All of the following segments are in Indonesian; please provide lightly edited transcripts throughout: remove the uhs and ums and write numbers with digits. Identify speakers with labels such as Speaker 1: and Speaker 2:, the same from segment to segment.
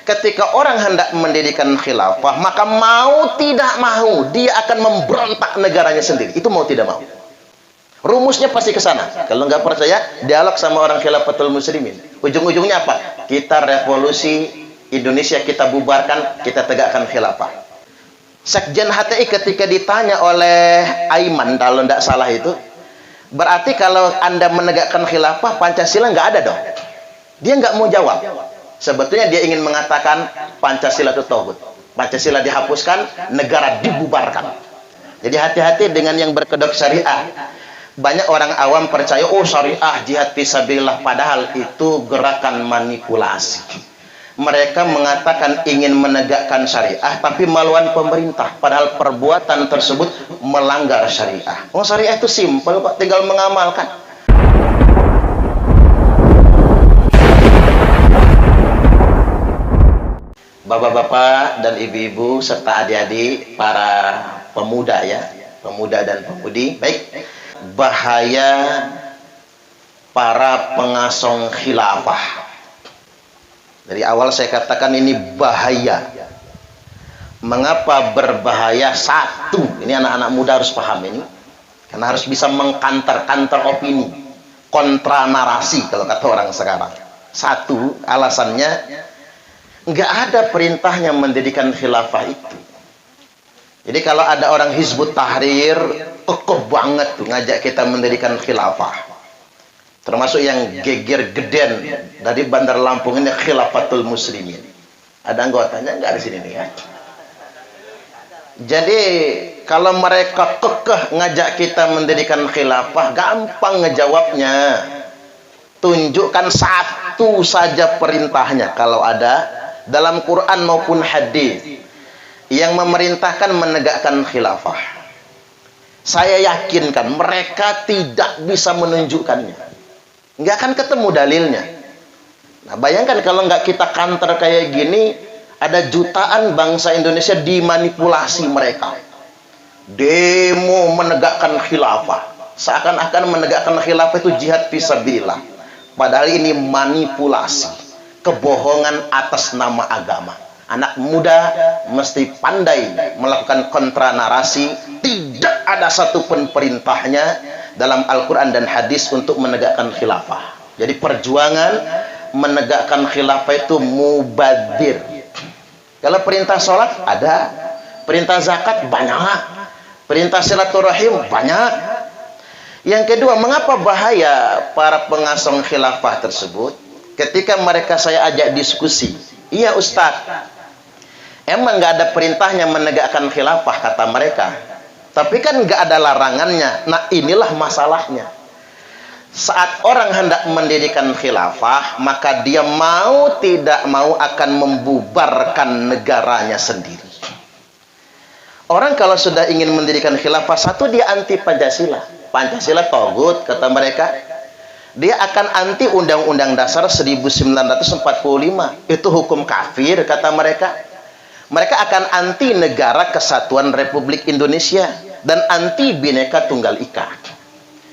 Speaker 1: Ketika orang hendak mendirikan khilafah, maka mau tidak mau dia akan memberontak negaranya sendiri. Itu mau tidak mau. Rumusnya pasti ke sana. Kalau nggak percaya, dialog sama orang Khilafatul Muslimin. Ujung-ujungnya apa? Kita revolusi Indonesia, kita bubarkan, kita tegakkan khilafah. Sekjen HTI ketika ditanya oleh Aiman, kalau tidak salah itu, berarti kalau Anda menegakkan khilafah, Pancasila nggak ada dong. Dia nggak mau jawab. Sebetulnya dia ingin mengatakan Pancasila itu tauhid. Pancasila dihapuskan, negara dibubarkan. Jadi hati-hati dengan yang berkedok syariah. Banyak orang awam percaya, oh syariah, jihad fisabilillah, padahal itu gerakan manipulasi. Mereka mengatakan ingin menegakkan syariah, tapi melawan pemerintah, padahal perbuatan tersebut melanggar syariah. Oh syariah itu simpel kok, tinggal mengamalkan. Bapak-bapak dan ibu-ibu serta adik-adik, para pemuda ya, pemuda dan pemudi, baik. Bahaya para pengasong khilafah. Dari awal saya katakan ini bahaya. Mengapa berbahaya? Satu, ini anak-anak muda harus paham ini, karena harus bisa mengkanter-kanter opini, kontra narasi kalau kata orang sekarang. Satu, alasannya nggak ada perintahnya mendirikan khilafah itu. Jadi kalau ada orang Hizbut Tahrir kekeh banget tuh ngajak kita mendirikan khilafah, termasuk yang geger geden dari Bandar Lampung ini, Khilafatul Muslimin. Ada anggotanya nggak di sini nih ya? Jadi kalau mereka kekeh ngajak kita mendirikan khilafah, gampang ngejawabnya. Tunjukkan satu saja perintahnya kalau ada dalam Quran maupun hadis yang memerintahkan menegakkan khilafah. Saya yakinkan mereka tidak bisa menunjukkannya. Nggak akan ketemu dalilnya. Nah, bayangkan kalau nggak kita kanter kayak gini, ada jutaan bangsa Indonesia dimanipulasi mereka. Demo menegakkan khilafah. Seakan-akan menegakkan khilafah itu jihad fisabilillah. Padahal ini manipulasi, kebohongan atas nama agama. Anak muda mesti pandai melakukan kontra narasi. Tidak ada satupun perintahnya dalam Al-Quran dan hadis untuk menegakkan khilafah. Jadi perjuangan menegakkan khilafah itu mubadir. Kalau perintah sholat ada, perintah zakat banyak, perintah silaturahim banyak. Yang kedua, mengapa bahaya para pengasong khilafah tersebut? Ketika mereka saya ajak diskusi, iya Ustadz, emang nggak ada perintahnya menegakkan khilafah kata mereka, tapi kan nggak ada larangannya. Nah inilah masalahnya. Saat orang hendak mendirikan khilafah, maka dia mau tidak mau akan membubarkan negaranya sendiri. Orang kalau sudah ingin mendirikan khilafah, satu, dia anti Pancasila. Pancasila tauhid kata mereka. Dia akan anti Undang-Undang Dasar 1945. Itu hukum kafir kata mereka. Mereka akan anti Negara Kesatuan Republik Indonesia dan anti Bhinneka Tunggal Ika.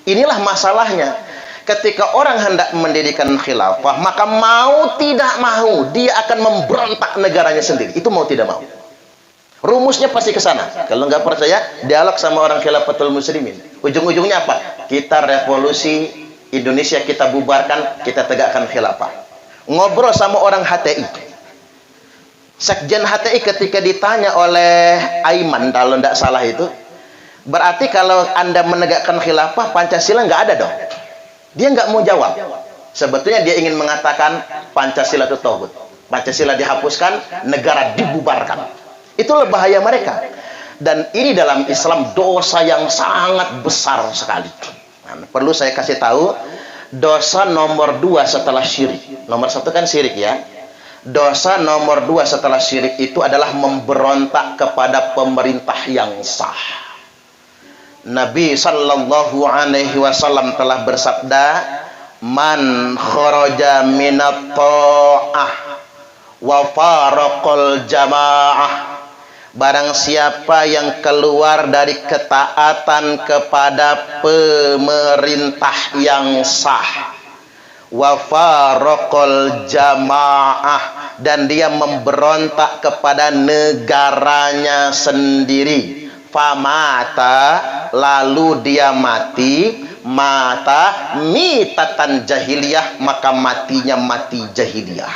Speaker 1: Inilah masalahnya. Ketika orang hendak mendirikan khilafah, maka mau tidak mau dia akan memberontak negaranya sendiri. Itu mau tidak mau. Rumusnya pasti ke sana. Kalau nggak percaya, dialog sama orang Khilafatul Muslimin. Ujung-ujungnya apa? Kita revolusi Indonesia, kita bubarkan, kita tegakkan khilafah. Ngobrol sama orang HTI. Sekjen HTI ketika ditanya oleh Aiman, kalau tidak salah itu, berarti kalau Anda menegakkan khilafah, Pancasila nggak ada dong. Dia nggak mau jawab. Sebetulnya dia ingin mengatakan Pancasila itu tauhid. Pancasila dihapuskan, negara dibubarkan. Itulah bahaya mereka. Dan ini dalam Islam dosa yang sangat besar sekali. Nah, perlu saya kasih tahu, dosa nomor 2 setelah syirik. Nomor 1 kan syirik ya. Dosa nomor 2 setelah syirik itu adalah memberontak kepada pemerintah yang sah. Nabi sallallahu alaihi wasallam telah bersabda, "Man kharaja minat ta'ah wa faraqal jamaah." Barang siapa yang keluar dari ketaatan kepada pemerintah yang sah, wa faraqal jamaah, dan dia memberontak kepada negaranya sendiri. Famata, lalu dia mati, mata mitatan jahiliyah, maka matinya mati jahiliyah.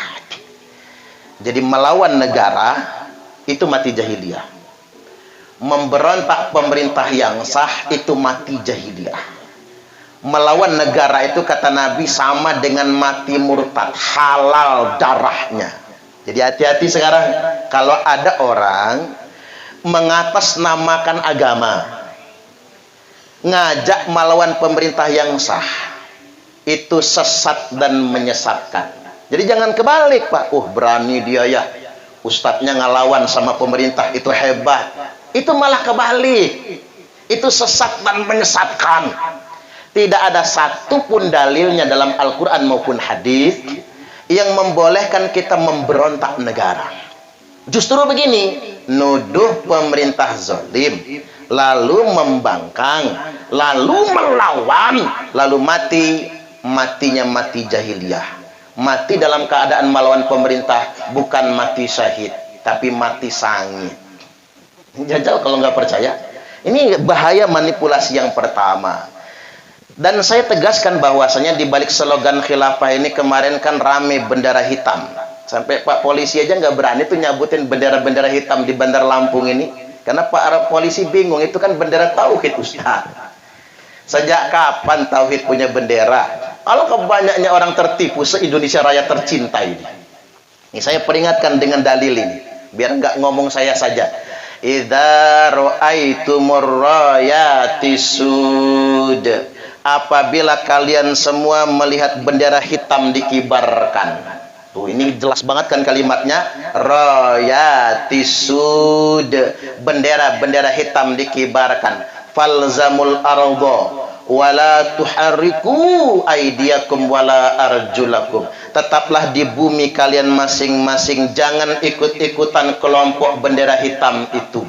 Speaker 1: Jadi melawan negara itu mati jahiliyah. Memberontak pemerintah yang sah itu mati jahiliyah. Melawan negara itu kata Nabi sama dengan mati murtad, halal darahnya. Jadi hati-hati sekarang kalau ada orang mengatasnamakan agama, ngajak melawan pemerintah yang sah, itu sesat dan menyesatkan. Jadi jangan kebalik, Pak. Berani dia ya, ustadznya ngelawan sama pemerintah, itu hebat. Itu malah kebalik, itu sesat dan menyesatkan. Tidak ada satupun dalilnya dalam Al-Quran maupun hadis yang membolehkan kita memberontak negara. Justru begini, nuduh pemerintah zalim, lalu membangkang, lalu melawan, lalu matinya mati jahiliyah. Mati dalam keadaan melawan pemerintah, bukan mati syahid, tapi mati sangit. Jajal kalau nggak percaya. Ini bahaya manipulasi yang pertama. Dan saya tegaskan bahwasanya di balik slogan khilafah ini kemarin kan rame bendera hitam. Sampai Pak polisi aja nggak berani tuh nyabutin bendera-bendera hitam di Bandar Lampung ini. Karena Pak polisi bingung, itu kan bendera tauhid, Ustaz. Sejak kapan tauhid punya bendera? Kalau kebanyaknya orang tertipu se-Indonesia Raya tercinta ini. Ini saya peringatkan dengan dalil ini, biar nggak ngomong saya saja. Idza ra'aitumur rayati sud. Apabila kalian semua melihat bendera hitam dikibarkan. Tuh, ini jelas banget kan kalimatnya, rayatisud, bendera hitam dikibarkan. Falzamul arda wala tuharriku aydiyakum wala arjulakum. Tetaplah di bumi kalian masing-masing, jangan ikut-ikutan kelompok bendera hitam itu.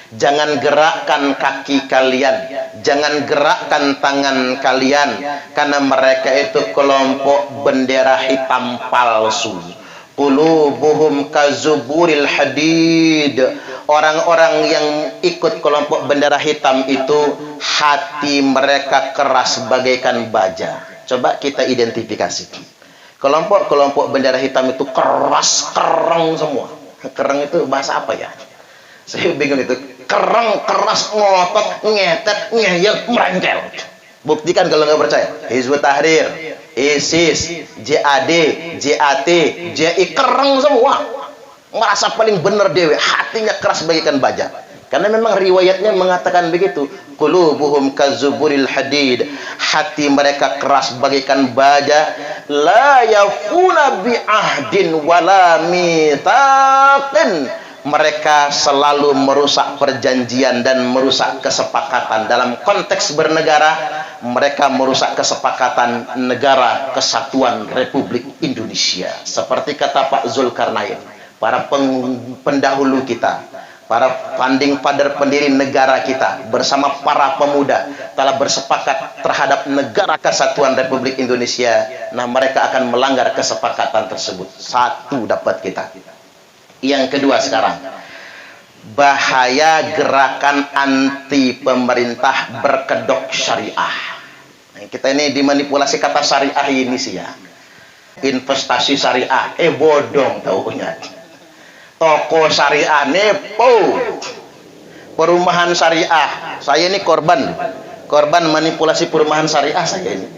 Speaker 1: Jangan gerakkan kaki kalian, jangan gerakkan tangan kalian, karena mereka itu kelompok bendera hitam palsu. Qulubuhum kazuburil hadid. Orang-orang yang ikut kelompok bendera hitam itu hati mereka keras bagaikan baja. Coba kita identifikasi. Kelompok-kelompok bendera hitam itu keras, kereng semua. Kereng itu bahasa apa ya? Saya bingung itu. Kereng, keras, ngotot, ngetet, ngeyel, merengkel. Buktikan kalau nggak percaya. Hizbut Tahrir, ISIS, JAD, JAT, JI, kereng semua. Merasa paling benar dewe, hatinya keras bagaikan baja. Karena memang riwayatnya mengatakan begitu. Qulubuhum kazuburil hadid. Hati mereka keras bagaikan baja. La yafuna bi ahdin wala mitaqin. Mereka selalu merusak perjanjian dan merusak kesepakatan. Dalam konteks bernegara, mereka merusak kesepakatan negara kesatuan Republik Indonesia. Seperti kata Pak Zulkarnain, para pendahulu kita, para founding father pendiri negara kita, bersama para pemuda telah bersepakat terhadap negara kesatuan Republik Indonesia. Nah, mereka akan melanggar kesepakatan tersebut. Satu dapat kita. Yang kedua sekarang, bahaya gerakan anti pemerintah berkedok syariah. Nah, kita ini dimanipulasi kata syariah ini sih ya. Investasi syariah, bodong taunya. Toko syariah, nepo. Perumahan syariah, saya ini korban manipulasi perumahan syariah saya ini.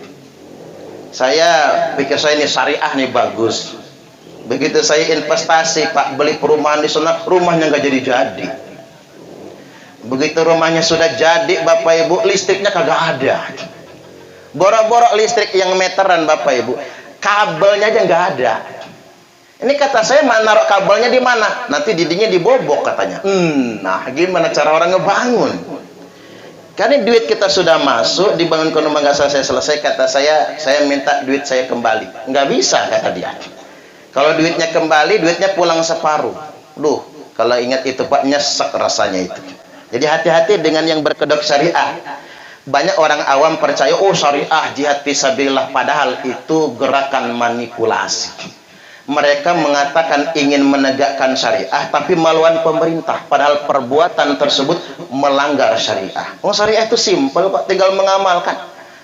Speaker 1: Saya pikir saya ini syariah nih bagus. Begitu saya investasi, Pak, beli perumahan di sana, rumahnya nggak jadi-jadi. Begitu rumahnya sudah jadi, Bapak Ibu, listriknya kagak ada. Borok-borok listrik yang meteran, Bapak Ibu, kabelnya aja nggak ada. Ini kata saya, naruh kabelnya di mana? Nanti dindingnya dibobok katanya. Nah, gimana cara orang ngebangun? Karena duit kita sudah masuk, dibangun ke rumah nggak selesai, kata saya minta duit saya kembali. Nggak bisa, kata dia. Kalau duitnya kembali, duitnya pulang separuh. Duh, kalau ingat itu Pak, nyesek rasanya itu. Jadi hati-hati dengan yang berkedok syariah. Banyak orang awam percaya, oh syariah, jihad fisabilillah, padahal itu gerakan manipulasi. mereka mengatakan ingin menegakkan syariah tapi melawan pemerintah, padahal perbuatan tersebut melanggar syariah. Oh, syariah itu simpel Pak, tinggal mengamalkan.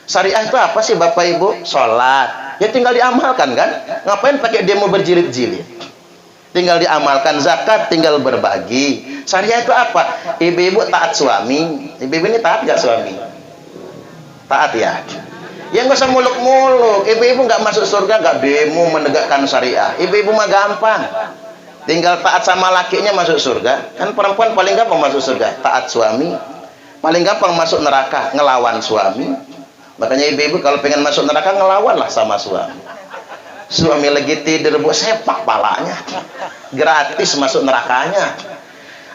Speaker 1: Syariah itu apa sih Bapak Ibu? Sholat, ya tinggal diamalkan kan? Ngapain pakai demo berjilid-jilid? Tinggal diamalkan. Zakat tinggal berbagi. Syariah itu apa? Ibu-ibu taat suami. Ibu-ibu ini taat gak suami? Taat ya. Ya nggak usah muluk-muluk. Ibu-ibu nggak masuk surga nggak demo menegakkan syariah. Ibu-ibu mah gampang, tinggal taat sama lakinya masuk surga. Kan perempuan paling gampang masuk surga, taat suami. Paling gampang masuk neraka, ngelawan suami. Makanya ibu-ibu kalau pengen masuk neraka, ngelawanlah sama suami. Suami lagi tidur, bu, sepak palanya, gratis masuk nerakanya.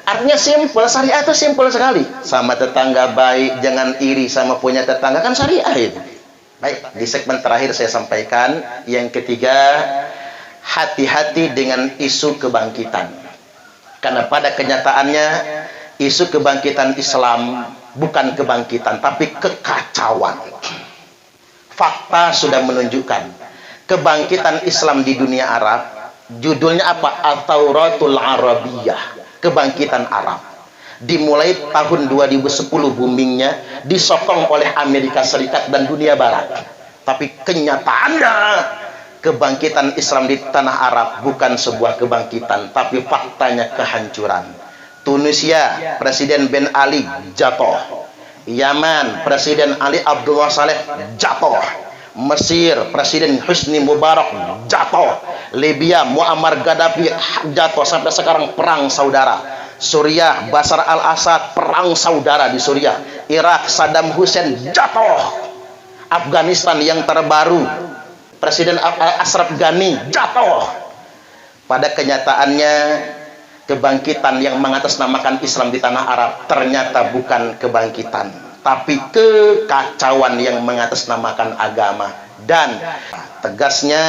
Speaker 1: Artinya simpel, syariah itu simpel sekali. Sama tetangga baik, jangan iri sama punya tetangga, kan syariah itu. Baik, di segmen terakhir saya sampaikan yang ketiga, hati-hati dengan isu kebangkitan. Karena pada kenyataannya isu kebangkitan Islam bukan kebangkitan tapi kekacauan. Fakta sudah menunjukkan kebangkitan Islam di dunia Arab, judulnya apa? At-Tauratul Arabiyah, kebangkitan Arab. Dimulai tahun 2010 boomingnya, disokong oleh Amerika Serikat dan dunia Barat. Tapi kenyataannya kebangkitan Islam di tanah Arab bukan sebuah kebangkitan, tapi faktanya kehancuran. Tunisia, Presiden Ben Ali jatuh. Yaman, Presiden Ali Abdullah Saleh jatuh. Mesir, Presiden Husni Mubarak jatuh. Libya, Muammar Gaddafi jatuh, sampai sekarang perang saudara. Suriah, Bashar al-Assad, perang saudara di Suriah. Irak, Saddam Hussein jatuh. Afghanistan yang terbaru, Presiden Ashraf Ghani jatuh. Pada kenyataannya kebangkitan yang mengatasnamakan Islam di tanah Arab ternyata bukan kebangkitan, tapi kekacauan yang mengatasnamakan agama. Dan tegasnya,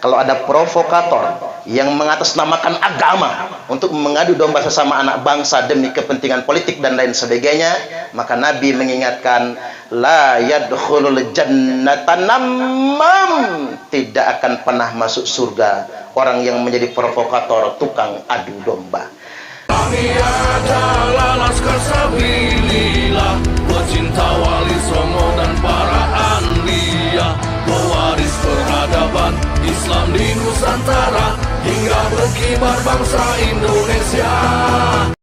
Speaker 1: kalau ada provokator yang mengatasnamakan agama untuk mengadu domba sesama anak bangsa demi kepentingan politik dan lain sebagainya, maka Nabi mengingatkan, la yadkhulul jannata namam, tidak akan pernah masuk surga orang yang menjadi provokator, tukang adu domba.
Speaker 2: Kami adalah Laskar Sabilillah, pecinta Wali Songo dan para anbiya, pewaris peradaban Islam di Nusantara hingga berkibar bangsa Indonesia.